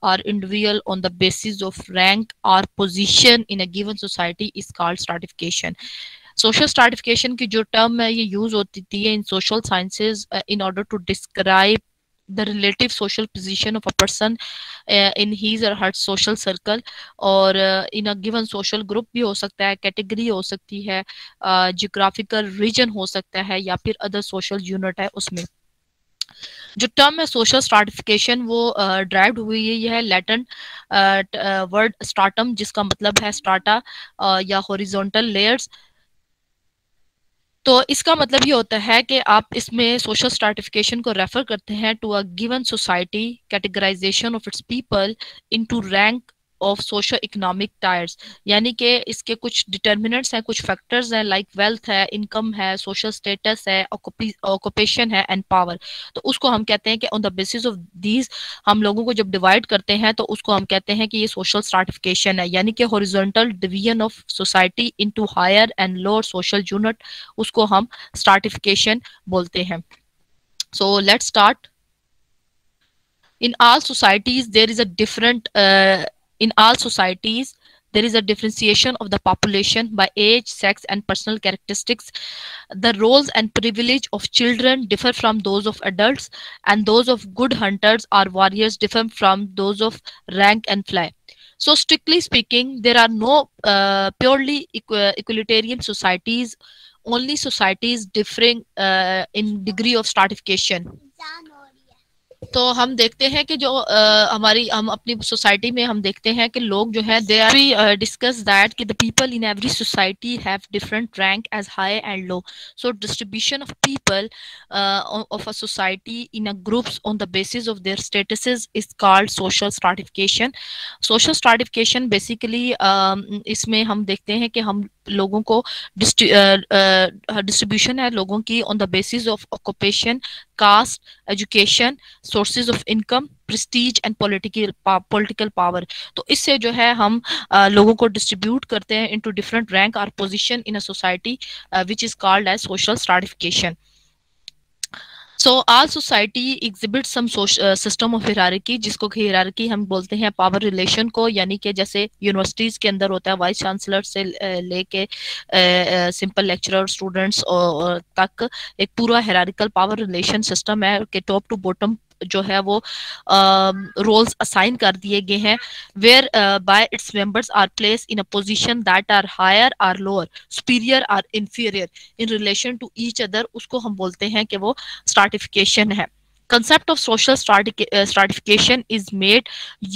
or individual on the basis of rank or position in a given society is called stratification. Social stratification की जो term है ये use होती थी in social sciences in order to describe the relative social position of a person in his or her social circle और in a given social group भी हो सकता है, कैटेगरी हो सकती है, जियोग्राफिकल रीजन हो सकता है या फिर अदर सोशल यूनिट है उसमें। जो टर्म है सोशल स्ट्राटिफिकेशन वो ड्राइव हुई है, यह है लैटिन वर्ड स्ट्राटम जिसका मतलब है स्ट्राटा या हॉरिजॉन्टल लेयर्स। तो इसका मतलब ये होता है कि आप इसमें सोशल स्ट्रैटिफिकेशन को रेफर करते हैं to a given society categorization of its people into rank of socio economic tiers, यानी कि इसके कुछ डिटर्मिनेंट्स हैं, कुछ फैक्टर्स हैं लाइक वेल्थ है, इनकम है, सोशल स्टेटस है, ऑक्यूपेशन है एंड पावर। तो उसको हम कहते हैं कि on the basis of these हम लोगों को जब डिवाइड करते हैं तो उसको हम कहते हैं कि ये सोशल स्ट्रैटिफिकेशन है, यानी कि horizontal division of society into higher and lower social unit, उसको हम स्ट्रैटिफिकेशन बोलते हैं। So let's start. In all societies there is a different in all societies there is a differentiation of the population by age, sex and personal characteristics. The roles and privilege of children differ from those of adults, and those of good hunters or warriors differ from those of rank and file. So strictly speaking there are no purely equalitarian societies, only societies differing in degree of stratification. तो हम देखते हैं कि जो हम अपनी society में हम देखते हैं कि लोग जो है दे आर डिस्कस दैट कि the people in every society have different rank as high and low. So distribution of people of a society in a groups on the basis of their statuses is called social stratification. Social stratification basically इसमें हम देखते हैं कि हम लोगों को distribution है लोगों की on the basis of occupation, caste, education, sources of income, prestige and political power. तो इससे जो है हम लोगों को डिस्ट्रीब्यूट करते हैं इनटू डिफरेंट रैंक और position in a society which is called as social stratification. So all society exhibit some system of hierarchy, जिसको हिरार्की हम बोलते हैं पावर रिलेशन को, यानी कि जैसे यूनिवर्सिटीज के अंदर होता है वाइस चांसलर से लेके सिंपल लेक्चरर स्टूडेंट्स तक एक पूरा हिरार्किकल पावर रिलेशन सिस्टम है कि टॉप टू बॉटम जो है वो रोल्स असाइन कर दिए गए हैं, where by its members are place in a position that are higher or lower, superior or inferior in relation to each other, उसको हम बोलते हैं कि वो स्ट्रैटिफिकेशन है। Concept of social stratification is made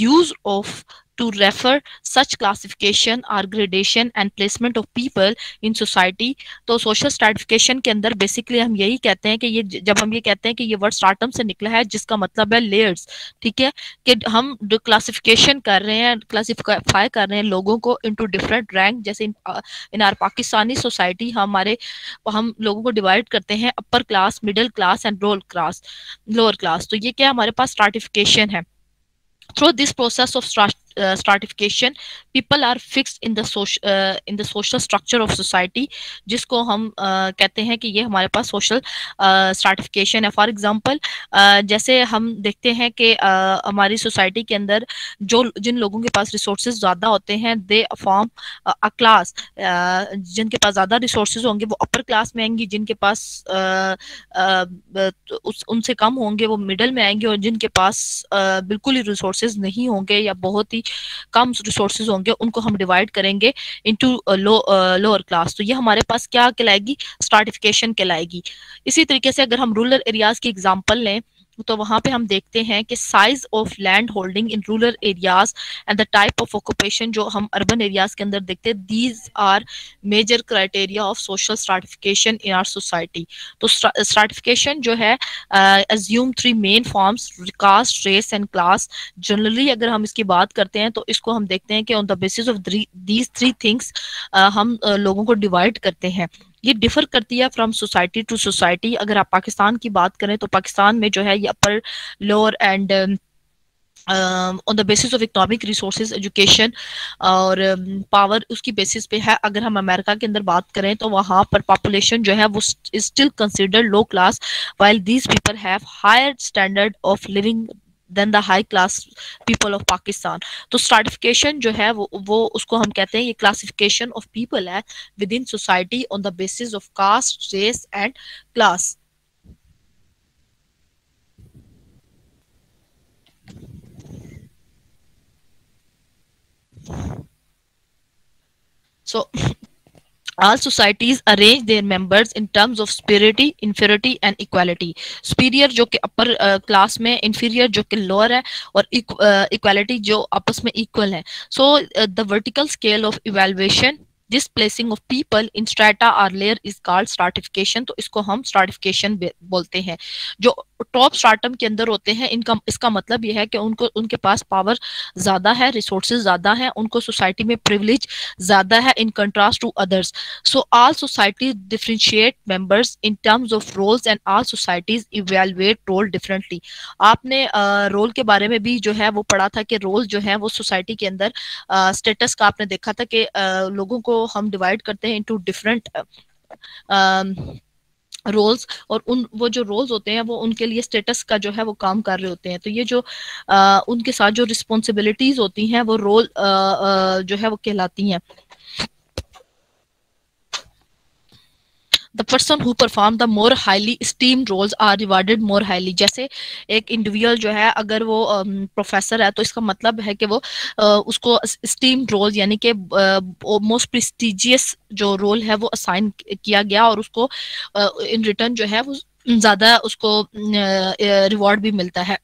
use of to refer such classification or gradation and placement of people in society। तो social stratification के अंदर बेसिकली हम यही कहते हैं कि ये जब हम ये कहते हैं कि ये वर्ड स्ट्राटम से निकला है जिसका मतलब है लेयर्स, ठीक है, कि हम जो क्लासिफिकेशन कर रहे हैं, क्लासिफाई कर रहे हैं लोगों को इनटू डिफरेंट रैंक। जैसे इन आर पाकिस्तानी सोसाइटी हम लोगों को डिवाइड करते हैं upper class, middle class and lower class. तो ये क्या हमारे पास स्ट्रैटिफिकेशन है। Through this process of stratification, people are fixed in the social structure of society, जिसको हम कहते हैं कि ये हमारे पास सोशल स्ट्रैटिफिकेशन है। फॉर एग्जांपल जैसे हम देखते हैं कि हमारी सोसाइटी के अंदर जिन लोगों के पास रिसोर्सेज ज़्यादा होते हैं दे फॉर्म अ क्लास, जिनके पास ज़्यादा रिसोर्सेज होंगे वो अपर क्लास में आएंगी, जिनके पास उनसे कम होंगे वो मिडिल में आएंगे, और जिनके पास बिल्कुल ही रिसोर्सेज नहीं होंगे या बहुत ही कम रिसोर्सेज होंगे उनको हम डिवाइड करेंगे इनटू लोअर क्लास। तो ये हमारे पास क्या कहलाएगी, स्ट्रैटिफिकेशन कहलाएगी। इसी तरीके से अगर हम रूरल एरियाज की एग्जांपल लें तो वहां पे हम देखते हैं कि size of land holding in rural areas and the type of occupation जो हम अर्बन एरियाज के अंदर देखते हैं, these are major criteria of social stratification in our society. तो स्ट्रैटिफिकेशन जो है assume three main forms, caste, race and class। Generally अगर हम इसकी बात करते हैं तो इसको हम देखते हैं कि on the basis of these three things हम लोगों को डिवाइड करते हैं। ये डिफर करती है फ्रॉम सोसाइटी टू सोसाइटी। अगर आप पाकिस्तान की बात करें तो पाकिस्तान में जो है ये upper, lower and on the basis of economic resources, education और पावर उसकी बेसिस पे है। अगर हम अमेरिका के अंदर बात करें तो वहाँ पर पॉपुलेशन जो है वो still considered low class, while these people have higher standard of living than the high class people of Pakistan. तो स्ट्राटिफिकेशन जो है वो उसको हम कहते हैं, ये क्लासिफिकेशन ऑफ पीपल है within society on the basis of caste, race and class. So all societies arrange their members in terms of superiority, inferiority and equality. Superior जो कि upper class में, inferior जो कि lower है, और equality जो आपस में equal है. So the vertical scale of evaluation, this placing of people in strata or layer is called stratification. तो इसको हम stratification बोलते हैं. जो टॉप स्ट्राटम के अंदर होते हैं, इनका इसका मतलब यह है कि उनको उनके पास पावर ज्यादा है, रिसोर्सेज ज्यादा है, उनको सोसाइटी में प्रिविलेज ज्यादा है in contrast to others. So all societies differentiate members in terms of roles and all societies evaluate role differently. आपने रोल के बारे में भी जो है वो पढ़ा था कि रोल जो है वो सोसाइटी के अंदर स्टेटस का आपने देखा था कि लोगों को हम डिवाइड करते हैं इनटू डिफरेंट रोल्स, और उन वो जो रोल्स होते हैं वो उनके लिए स्टेटस का जो है वो काम कर रहे होते हैं. तो ये जो उनके साथ जो रिस्पॉन्सिबिलिटीज होती हैं वो रोल जो है वो कहलाती हैं. The person who perform the more highly esteemed roles are rewarded more highly. जैसे एक इंडिविजुअल जो है अगर वो प्रोफेसर है तो इसका मतलब है कि वो उसको esteemed रोल यानी कि मोस्ट प्रेस्टिजियस जो रोल है वो असाइन किया गया, और उसको इन रिटर्न जो है वो ज्यादा उसको रिवॉर्ड भी मिलता है.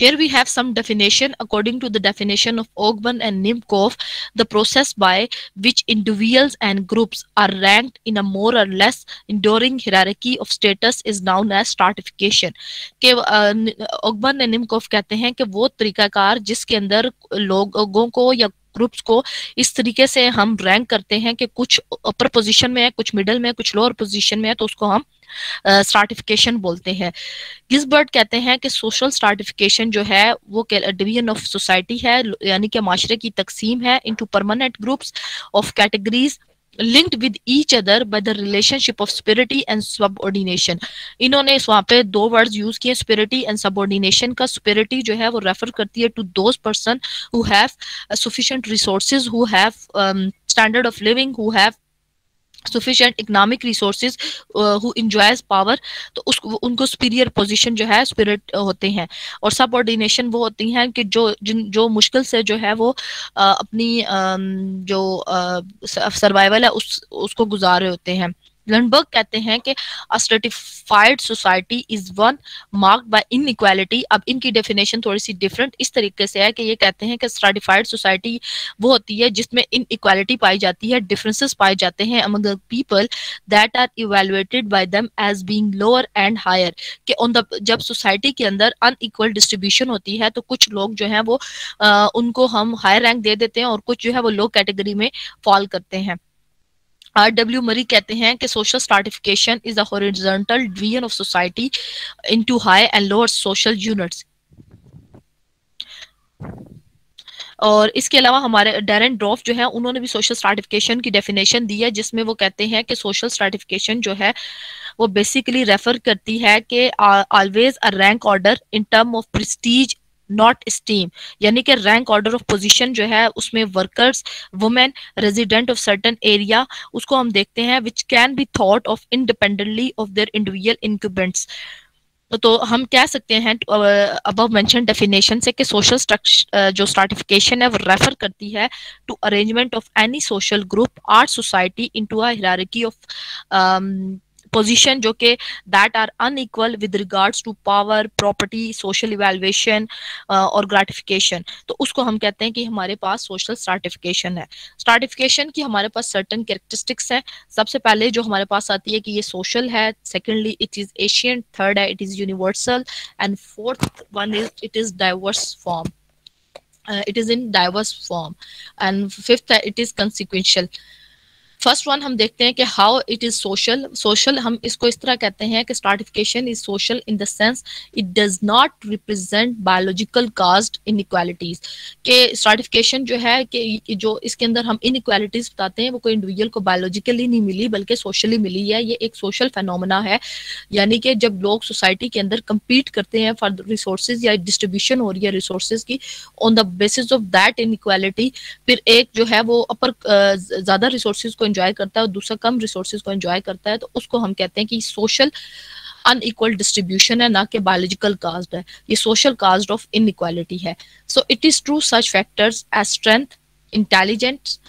Here we have some definition. According to the definition of Ogban and Nimkov, the process by which individuals and groups are ranked in a more or less enduring hierarchy of status is known as stratification. के ओगबन और निमकोव कहते हैं कि वो तरीकाकार जिसके अंदर लोगों को या ग्रुप्स को इस तरीके से हम रैंक करते हैं कि कुछ अपर पोजीशन में है, कुछ मिडिल में, कुछ लोअर पोजीशन में है, तो उसको हम स्ट्राटिफिकेशन बोलते हैं. गिल्बर्ट कहते हैं कि सोशल स्ट्राटिफिकेशन जो है वो डिवीजन ऑफ सोसाइटी है, यानी कि माशरे की तकसीम है into permanent groups of categories linked with each other by the relationship of superiority and subordination. इन्होंने वहाँ पे दो वर्ड्स यूज किए, superiority and subordination का. superiority जो है वो रेफर करती है to those person who have sufficient resources, who have standard of living, who have sufficient economic resources, who enjoys power. तो उनको superior position जो है spirit होते हैं. और subordination वो होती हैं कि जो मुश्किल से जो है वो अपनी जो सर्वाइवल है उसको गुजार रहे होते हैं. लंडबर्ग कहते हैं कि a stratified society is one marked by inequality. अब इनकी डेफिनेशन थोड़ी सी डिफरेंट इस तरीके से है कि ये कहते हैं कि stratified society वो होती है जिसमें inequality पाई जाती है, differences पाए जाते हैं among the people that are evaluated by them as being lower and higher. कि on the जब सोसाइटी के अंदर unequal distribution होती है तो कुछ लोग जो हैं वो उनको हम हाई रैंक दे देते हैं और कुछ जो है वो लो कैटेगरी में फॉल करते हैं. R.W. मरी कहते हैं कि social stratification is the horizontal division of society into high and lower social units. और इसके अलावा हमारे डैरेन ड्रॉफ जो है उन्होंने भी सोशल स्ट्राटिफिकेशन की डेफिनेशन दी है, जिसमें वो कहते हैं कि सोशल स्ट्राटिफिकेशन जो है वो बेसिकली रेफर करती है कि always a rank order in term of prestige not esteem. यानी कि रैंक ऑर्डर ऑफ पोजीशन जो है उसमें workers, women, resident of certain area, उसको हम देखते हैं which can be thought of independently of their individual incumbents. तो हम कह सकते हैं अबव मेंशन डेफिनेशन से कि सोशल जो स्ट्राटिफिकेशन है वो रेफर करती है to arrangement of any social group or society into a hierarchy of position जो कि that are unequal with regards to power, property, social evaluation और ग्रेटिफिकेशन. तो उसको हम कहते हैं कि हमारे पास सोशल स्ट्राटिफिकेशन है. स्ट्राटिफिकेशन की हमारे पास सर्टेन कैरेक्टरिस्टिक्स हैं. सबसे पहले जो हमारे पास आती है कि ये सोशल है, secondly it is ancient, third है it is universal, and fourth one is it is diverse form, it is in diverse form, and fifth it is consequential. First one हम देखते हैं कि how it is social. Social हम इसको इस तरह कहते हैं कि stratification is social in the sense it does not represent biological caste inequalities. के स्ट्राटिफिकेशन जो है कि जो इसके अंदर हम इनइक्वालिटीज बताते हैं वो कोई इंडिविजुअल को बायोलॉजिकली नहीं मिली बल्कि सोशली मिली है। ये एक सोशल फेनोमेना है, यानी कि जब लोग सोसाइटी के अंदर compete करते हैं फॉर रिसोर्सेज या डिस्ट्रीब्यूशन हो रही है रिसोर्सेज की, on the basis of that inequality फिर एक जो है वो अपर ज्यादा रिसोर्सेज को एंजॉय करता है और दूसरा कम रिसोर्सेज को एंजॉय करता है, तो उसको हम कहते हैं कि सोशल अनइक्वल डिस्ट्रीब्यूशन है, ना कि बायोलॉजिकल कास्ट है। ये सोशल कास्ट ऑफ इनइक्वालिटी है। So it is true such factors as strength, intelligence,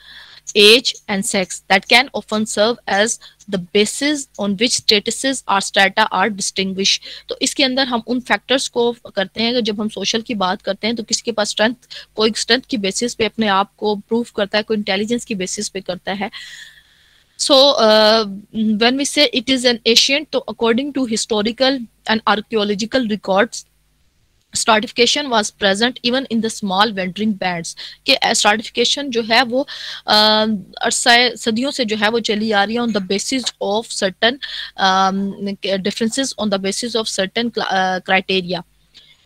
age and sex that can often serve as the basis on which statuses or strata are distinguished। तो इसके अंदर हम उन factors को करते हैं कि जब हम सोशल की बात करते हैं तो किसी के पास स्ट्रेंथ, कोई स्ट्रेंथ की बेसिस पे अपने आप को प्रूव करता है, कोई इंटेलिजेंस की बेसिस पे करता है। So when we say it is an ancient, तो according to historical and archaeological records stratification was present even in the small wandering bands. के स्ट्राटिफिकेशन जो है वो सदियों से जो है वो चली आ रही है on the basis of certain differences, on the basis of certain criteria.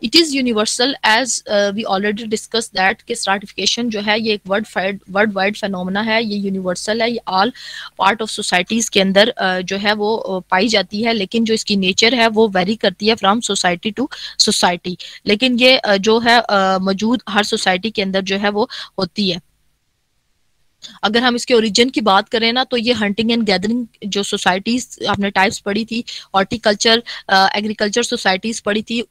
It is universal as we already discuss that कि स्ट्राटिफिकेशन जो है ये एक वर्ल्ड वाइड फेनोमेना है, ये यूनिवर्सल है, ये ऑल पार्ट ऑफ सोसाइटीज के अंदर जो है वो पाई जाती है, लेकिन जो इसकी नेचर है वो वेरी करती है फ्रॉम सोसाइटी टू सोसाइटी। लेकिन ये जो है मौजूद हर सोसाइटी के अंदर जो है वो होती है। अगर हम इसके ओरिजिन की बात करें ना तो ये हंटिंग एंड गैदरिंग जो सोसाइटीज आपने टाइप्स पढ़ी थी, हॉर्टिकल्चर एग्रीकल्चर सोसाइटीज पढ़ी थी,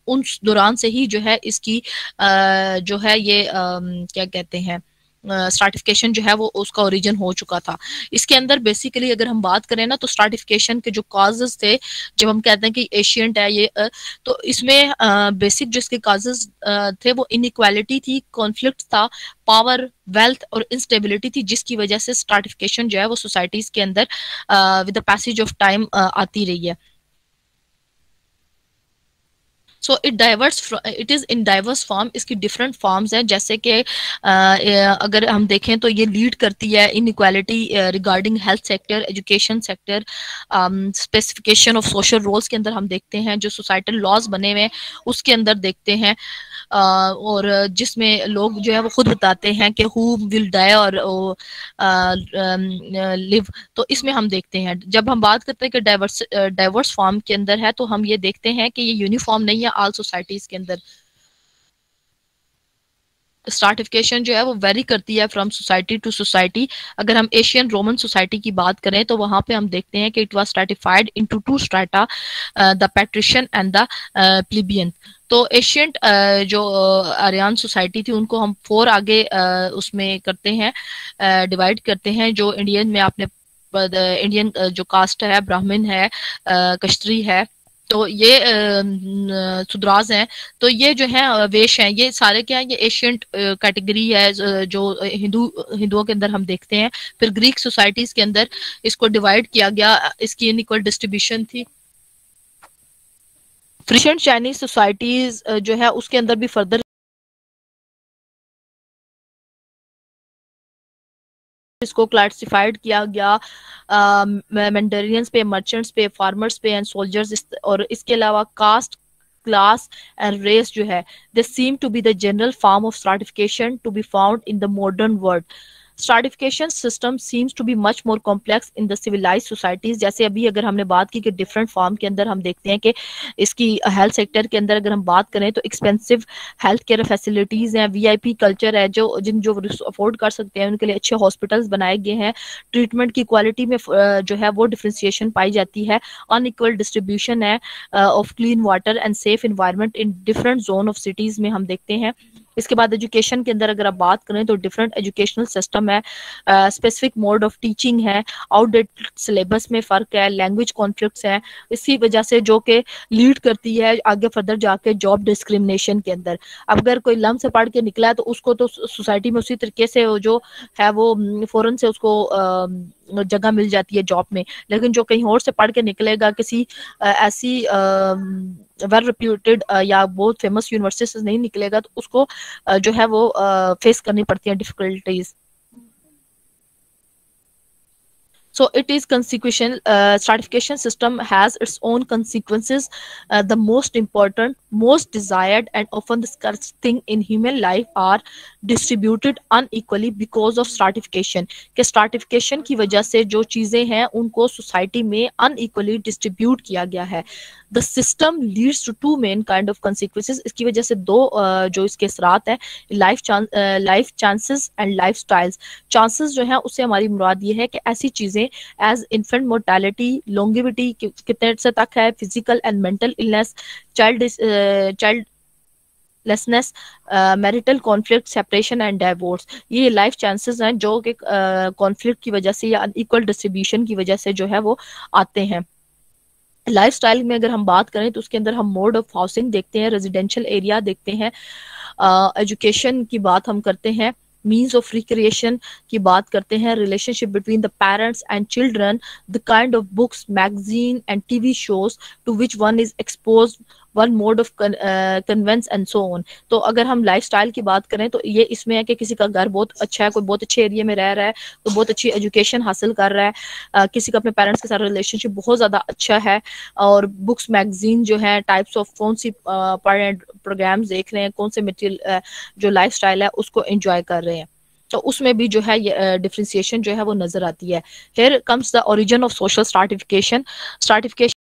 उन दौरान से ही जो है इसकी जो है ये क्या कहते हैं स्ट्राटिफिकेशन जो है वो उसका ओरिजिन हो चुका था। इसके अंदर बेसिकली अगर हम बात करें ना तो स्ट्राटिफिकेशन के जो कॉजेज थे, जब हम कहते हैं कि एशियंट है ये तो इसमें बेसिक जो इसके कॉजेज थे वो इनइक्वालिटी थी, कॉन्फ्लिक्ट था, पावर, वेल्थ और इंस्टेबिलिटी थी, जिसकी वजह से स्ट्राटिफिकेशन जो है वो सोसाइटीज के अंदर with the passage of time आती रही है। So it is in diverse form. इसकी डिफरेंट फॉर्म्स हैं, जैसे कि अगर हम देखें तो ये लीड करती है inequality regarding health sector, education sector, specification of social roles के अंदर हम देखते हैं, जो सोसाइटल लॉज बने हुए हैं उसके अंदर देखते हैं, और जिसमें लोग जो है वो खुद बताते हैं कि हु विल डाई और लिव। तो इसमें हम देखते हैं, जब हम बात करते हैं कि डाइवर्स फॉर्म के अंदर है तो हम ये देखते हैं कि ये यूनिफॉर्म नहीं है ऑल सोसाइटीज के अंदर। स्ट्राटिफिकेशन जो है वो वेरी करती है फ्रॉम सोसाइटी टू सोसाइटी। अगर हम एशियन रोमन सोसाइटी की बात करें तो वहां पे हम देखते हैं कि it was stratified into two strata, the patrician and the plebeian. तो एशियंट जो आर्यन सोसाइटी थी उनको हम 4 आगे उसमें करते हैं, डिवाइड करते हैं। जो इंडियन में आपने इंडियन जो कास्ट है, ब्राह्मण है, कश्तरी है, तो ये सुद्राज हैं, तो ये जो है वेश हैं, ये सारे क्या है, ये एशियंट कैटेगरी है जो हिंदुओं के अंदर हम देखते हैं। फिर ग्रीक सोसाइटीज के अंदर इसको डिवाइड किया गया, इसकी इनइक्वल डिस्ट्रीब्यूशन थी। फ्रिशियन चाइनीज सोसाइटीज जो है उसके अंदर भी फर्दर इसको क्लासिफाइड किया गया मैंडेरियंस पे, मर्चेंट्स पे, फार्मर्स पे एंड सोल्जर्स। और इसके अलावा कास्ट, क्लास एंड रेस जो है they seem to be the general form of stratification to be found in the modern world. Stratification system seems to be much more complex in the civilized societies. जैसे अभी अगर हमने बात की कि different form के अंदर हम देखते हैं कि इसकी हेल्थ सेक्टर के अंदर अगर हम बात करें तो एक्सपेंसिव हेल्थ केयर फैसिलिटीज हैं, वीआईपी कल्चर है, जो अफोर्ड कर सकते हैं उनके लिए अच्छे हॉस्पिटल्स बनाए गए हैं। ट्रीटमेंट की क्वालिटी में जो है वो डिफ्रेंसिएशन पाई जाती है। अनइक्वल डिस्ट्रीब्यूशन है of clean water and safe environment in different zone of cities में हम देखते हैं। इसके बाद एजुकेशन के अंदर अगर आप बात करें तो डिफरेंट एजुकेशनल सिस्टम है, स्पेसिफिक मोड ऑफ टीचिंग है, आउटडेटेड सिलेबस में फ़र्क है, लैंग्वेज कॉन्फ्लिक्ट्स हैं, इसी वजह से जो कि लीड करती है आगे फर्दर जाके जॉब डिस्क्रिमिनेशन के अंदर। अब अगर कोई लम से पढ़ के निकला है तो उसको तो सोसाइटी में उसी तरीके से जो है वो फौरन से उसको जगह मिल जाती है जॉब में, लेकिन जो कहीं और से पढ़ के निकलेगा किसी ऐसी वेल रिप्यूटेड या बहुत फेमस यूनिवर्सिटी से नहीं निकलेगा तो उसको जो है वो फेस करनी पड़ती है difficulties. So it is consequential. Stratification system has its own consequences. The most important, most desired, and often discussed thing in human life are distributed unequally because of stratification. कि stratification की वजह से जो चीजें हैं उनको सोसाइटी में unequally distribute किया गया है. The system leads to two main kind of consequences. इसकी वजह से दो जो इसके असरात हैं, life chances and life styles. Chances जो है उससे हमारी मुराद ये है कि ऐसी चीजें एज इन्फेंट मोर्टेलिटी, लॉन्गेविटी कितने से तक है, physical and mental illness, childlessness, marital conflict, separation and divorce. ये लाइफ चांसेस हैं जो कि कॉन्फ्लिक्ट की वजह से या अनइक्वल डिस्ट्रीब्यूशन की वजह से जो है वो आते हैं. लाइफस्टाइल में अगर हम बात करें तो उसके अंदर हम मोड ऑफ हाउसिंग देखते हैं, रेजिडेंशियल एरिया देखते हैं, एजुकेशन की बात हम करते हैं, मीन्स ऑफ रिक्रिएशन की बात करते हैं, relationship between the parents and children, the kind of books, magazine and TV shows to which one is expose, one mode of conveyance and so on. तो अगर हम लाइफस्टाइल की बात करें तो ये इसमें है कि किसी का घर बहुत अच्छा है, कोई बहुत अच्छे एरिया में रह रहा है, तो बहुत अच्छी एजुकेशन हासिल कर रहा है, किसी का अपने पेरेंट्स के साथ रिलेशनशिप बहुत ज़्यादा अच्छा है, और बुक्स मैगजीन जो है, टाइप्स ऑफ कौन सी प्रोग्राम्स देख रहे हैं, कौन से मटेरियल जो लाइफस्टाइल है उसको एंजॉय कर रहे हैं. तो उसमें भी जो है डिफ्रेंसिएशन जो है वो नजर आती है. Here comes the origin of social stratification. Stratification